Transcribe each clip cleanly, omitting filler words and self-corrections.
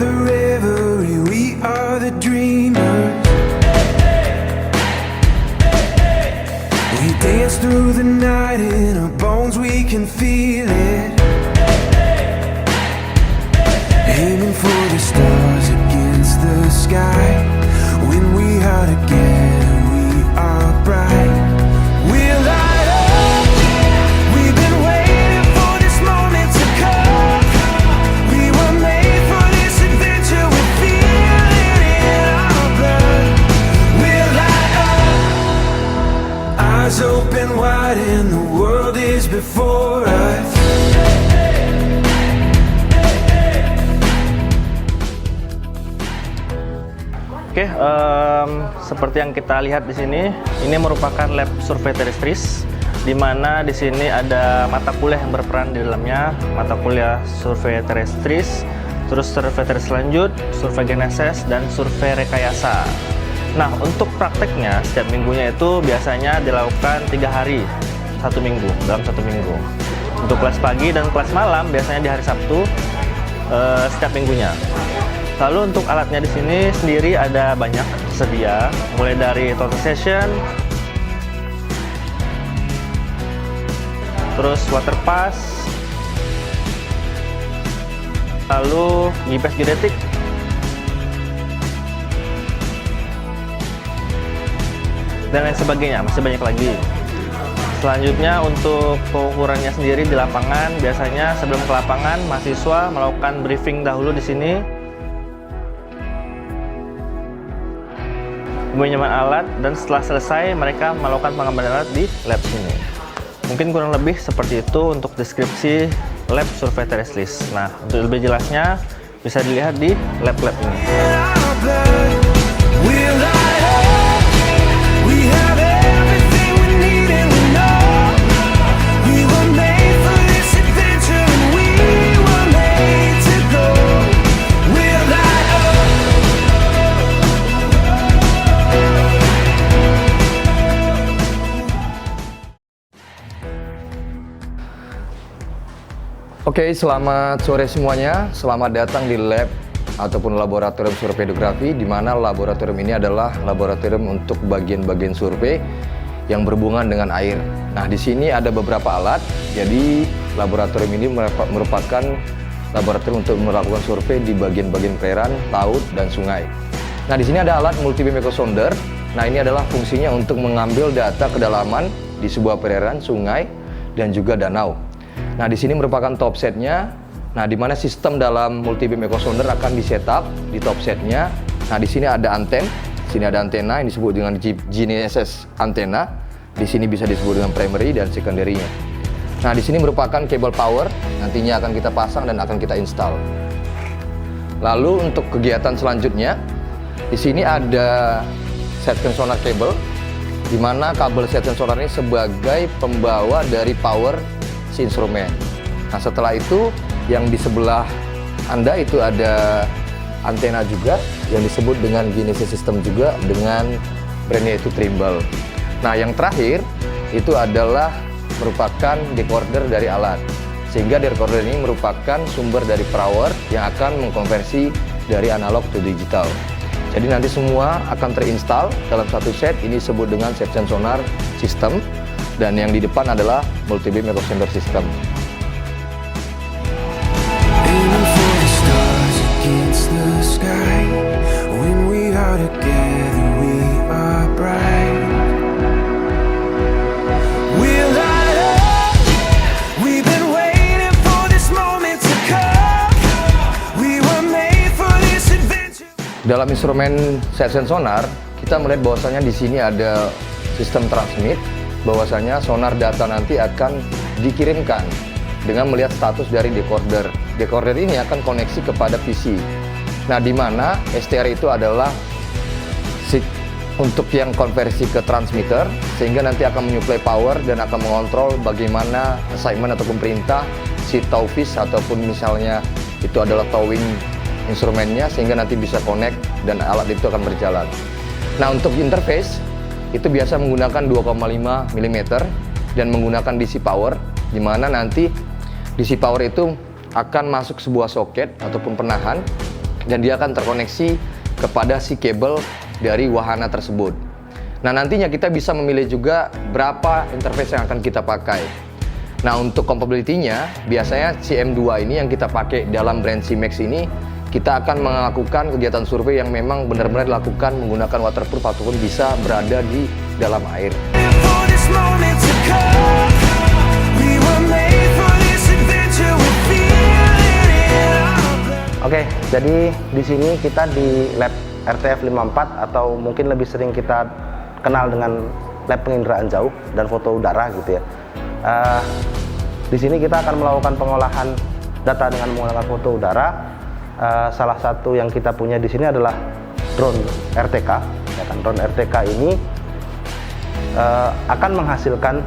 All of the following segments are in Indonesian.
the reverie, we are the dreamers. We dance through the night, in our bones we can feel it. Aiming for the stars against the sky. When we are together, we are bright. We'll light up. We've been waiting for this moment to come. We were made for this adventure. We feel it in our blood. We'll light up. Eyes open wide and the world is before us. Oke, seperti yang kita lihat di sini, ini merupakan lab survei terrestris, di mana di sini ada mata kuliah yang berperan di dalamnya, mata kuliah survei terrestris, terus survei terrestris lanjut, survei GNSS, dan survei rekayasa. Nah, untuk prakteknya setiap minggunya itu biasanya dilakukan 3 hari, 1 minggu, dalam 1 minggu. Untuk kelas pagi dan kelas malam biasanya di hari Sabtu setiap minggunya. Lalu untuk alatnya di sini sendiri ada banyak tersedia, mulai dari total session, terus water pass, lalu GPS geodetik, dan lain sebagainya, masih banyak lagi. Selanjutnya untuk pengukurannya sendiri di lapangan, biasanya sebelum ke lapangan mahasiswa melakukan briefing dahulu di sini. Peminjaman alat, dan setelah selesai mereka melakukan pengambilan alat di lab sini. Mungkin kurang lebih seperti itu untuk deskripsi lab survei terrestris. Nah, untuk lebih jelasnya bisa dilihat di lab-lab ini. Oke, selamat sore semuanya. Selamat datang di lab ataupun laboratorium survei hidrografi, di mana laboratorium ini adalah laboratorium untuk bagian-bagian survei yang berhubungan dengan air. Nah, di sini ada beberapa alat. Jadi, laboratorium ini merupakan laboratorium untuk melakukan survei di bagian-bagian perairan, laut, dan sungai. Nah, di sini ada alat multi beam echo sounder. Nah, ini adalah fungsinya untuk mengambil data kedalaman di sebuah perairan, sungai, dan juga danau. Nah, di sini merupakan top setnya. Nah, di mana sistem dalam multi beam echo sounder akan di-setup di top setnya. Nah, di sini ada anten. Sini ada antena yang disebut dengan GNSS antena. Di sini bisa disebut dengan primary dan secondary-nya. Nah, di sini merupakan kabel power. Nantinya akan kita pasang dan akan kita install. Lalu untuk kegiatan selanjutnya, di sini ada setting sonar kabel, di mana kabel setting sonar ini sebagai pembawa dari power instrumen. Nah, setelah itu yang di sebelah Anda itu ada antena juga yang disebut dengan GNSS system juga dengan brandnya itu Trimble. Nah, yang terakhir itu adalah merupakan decoder dari alat, sehingga decoder ini merupakan sumber dari power yang akan mengkonversi dari analog ke digital. Jadi nanti semua akan terinstall dalam satu set. Ini disebut dengan section sonar system. Dan yang di depan adalah multi beam echo sounder system. Dalam instrumen section sonar, kita melihat bahwasanya di sini ada sistem transmit, bahwasanya sonar data nanti akan dikirimkan dengan melihat status dari decoder. Decoder ini akan koneksi kepada PC. Nah, di mana STR itu adalah untuk yang konversi ke transmitter, sehingga nanti akan menyuplai power dan akan mengontrol bagaimana assignment ataupun perintah si towfish ataupun misalnya itu adalah towing instrumennya, sehingga nanti bisa connect dan alat itu akan berjalan. Nah, untuk interface itu biasa menggunakan 2,5 mm dan menggunakan DC power, di mana nanti DC power itu akan masuk sebuah soket ataupun penahan dan dia akan terkoneksi kepada si kabel dari wahana tersebut. Nah, nantinya kita bisa memilih juga berapa interface yang akan kita pakai. Nah, untuk compatibility-nya, biasanya CM2 ini yang kita pakai dalam brand C-Max ini, kita akan melakukan kegiatan survei yang memang benar-benar dilakukan menggunakan waterproof ataupun bisa berada di dalam air. For this moment to come, we were made for this adventure. We feel it in our blood. Oke, jadi di sini kita di lab RTF 54 atau mungkin lebih sering kita kenal dengan lab penginderaan jauh dan foto udara gitu ya. Di sini kita akan melakukan pengolahan data dengan menggunakan foto udara. Salah satu yang kita punya di sini adalah drone RTK. Ya kan? Drone RTK ini akan menghasilkan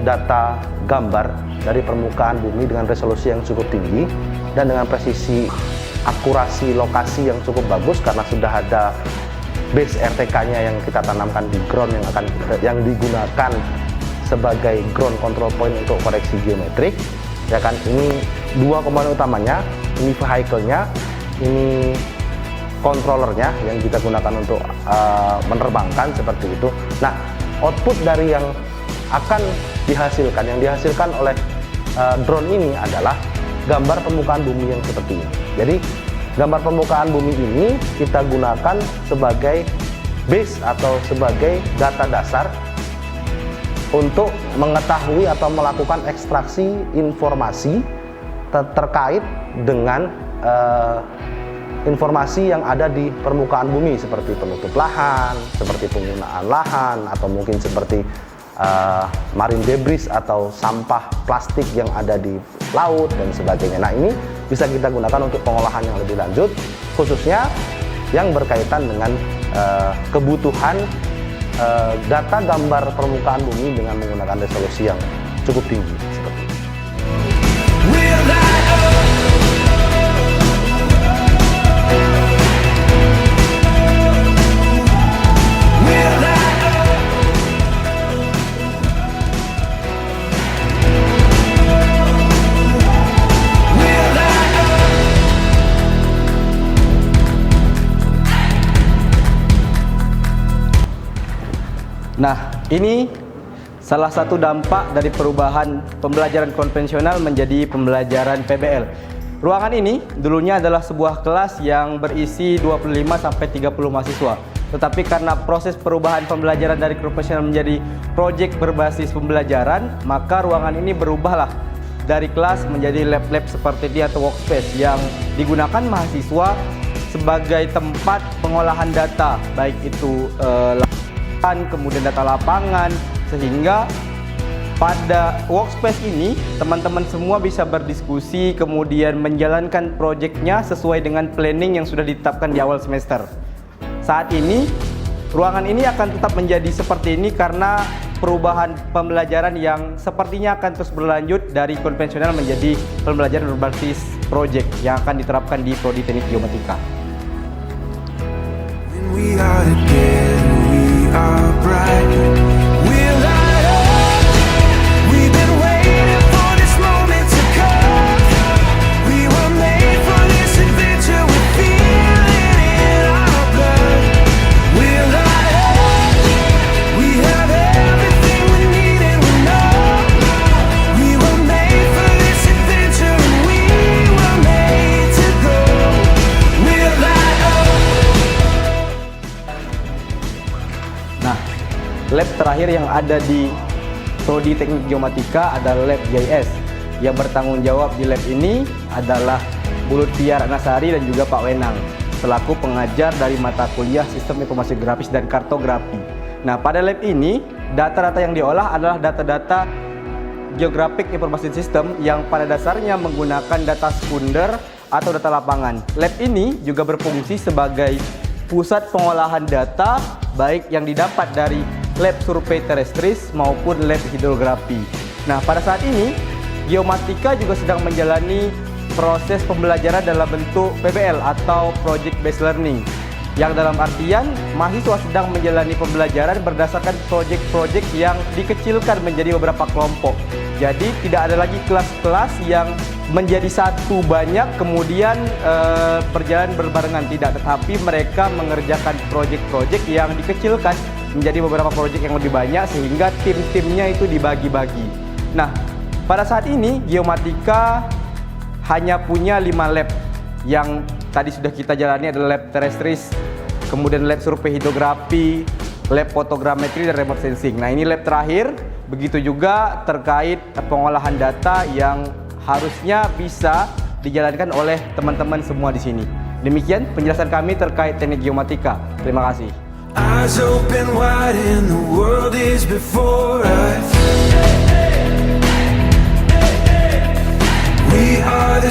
data gambar dari permukaan bumi dengan resolusi yang cukup tinggi dan dengan presisi akurasi lokasi yang cukup bagus karena sudah ada base RTK-nya yang kita tanamkan di ground yang digunakan sebagai ground control point untuk koreksi geometrik. Ya kan, ini dua komponen utamanya, ini vehicle-nya, ini controllernya yang kita gunakan untuk menerbangkan seperti itu. Nah, output dari yang akan dihasilkan, yang dihasilkan oleh drone ini adalah gambar permukaan bumi yang seperti ini. Jadi gambar permukaan bumi ini kita gunakan sebagai base atau sebagai data dasar untuk mengetahui atau melakukan ekstraksi informasi terkait dengan informasi yang ada di permukaan bumi seperti penutup lahan, seperti penggunaan lahan, atau mungkin seperti marine debris atau sampah plastik yang ada di laut dan sebagainya. Nah, ini bisa kita gunakan untuk pengolahan yang lebih lanjut, khususnya yang berkaitan dengan kebutuhan data gambar permukaan bumi dengan menggunakan resolusi yang cukup tinggi seperti itu. We'll light up. We'll light up. We'll light up. Nah, ini salah satu dampak dari perubahan pembelajaran konvensional menjadi pembelajaran PBL. Ruangan ini dulunya adalah sebuah kelas yang berisi 25-30 mahasiswa. Tetapi karena proses perubahan pembelajaran dari konvensional menjadi proyek berbasis pembelajaran, maka ruangan ini berubahlah dari kelas menjadi lab-lab seperti ini atau workspace yang digunakan mahasiswa sebagai tempat pengolahan data, baik itu kemudian data lapangan, sehingga pada workspace ini teman-teman semua bisa berdiskusi kemudian menjalankan proyeknya sesuai dengan planning yang sudah ditetapkan di awal semester. Saat ini ruangan ini akan tetap menjadi seperti ini karena perubahan pembelajaran yang sepertinya akan terus berlanjut dari konvensional menjadi pembelajaran berbasis proyek yang akan diterapkan di Prodi Teknik Geomatika. When we are together, we are bright. We'll light up. We've been waiting for this moment to come. We were made for this adventure. We feel it in our blood. We'll light up. We have everything we need and we know we were made for this adventure and we were made to go. We'll light up. Nah, lab terakhir yang ada di Prodi Teknik Geomatika adalah Lab GIS. Yang bertanggung jawab di lab ini adalah Bu Lutfia Ratnasari dan juga Pak Wenang selaku pengajar dari mata kuliah Sistem Informasi Grafis dan Kartografi. Nah, pada lab ini data-data yang diolah adalah data-data Geographic Information System yang pada dasarnya menggunakan data sekunder atau data lapangan. Lab ini juga berfungsi sebagai pusat pengolahan data baik yang didapat dari lab survei terestris maupun lab hidrografi. Nah, pada saat ini Geomatika juga sedang menjalani proses pembelajaran dalam bentuk PBL atau Project Based Learning, yang dalam artian mahasiswa sedang menjalani pembelajaran berdasarkan proyek-proyek yang dikecilkan menjadi beberapa kelompok. Jadi tidak ada lagi kelas-kelas yang menjadi satu banyak kemudian berjalan berbarengan, tidak, tetapi mereka mengerjakan proyek-proyek yang dikecilkan menjadi beberapa proyek yang lebih banyak sehingga tim-timnya itu dibagi-bagi. Nah, pada saat ini Geomatika hanya punya 5 lab yang tadi sudah kita jalani, adalah lab terrestris, kemudian lab survei hidrografi, lab fotogrametri dan remote sensing. Nah, ini lab terakhir. Begitu juga terkait pengolahan data yang harusnya bisa dijalankan oleh teman-teman semua di sini. Demikian penjelasan kami terkait teknik Geomatika. Terima kasih. Eyes open wide and the world is before us. We are the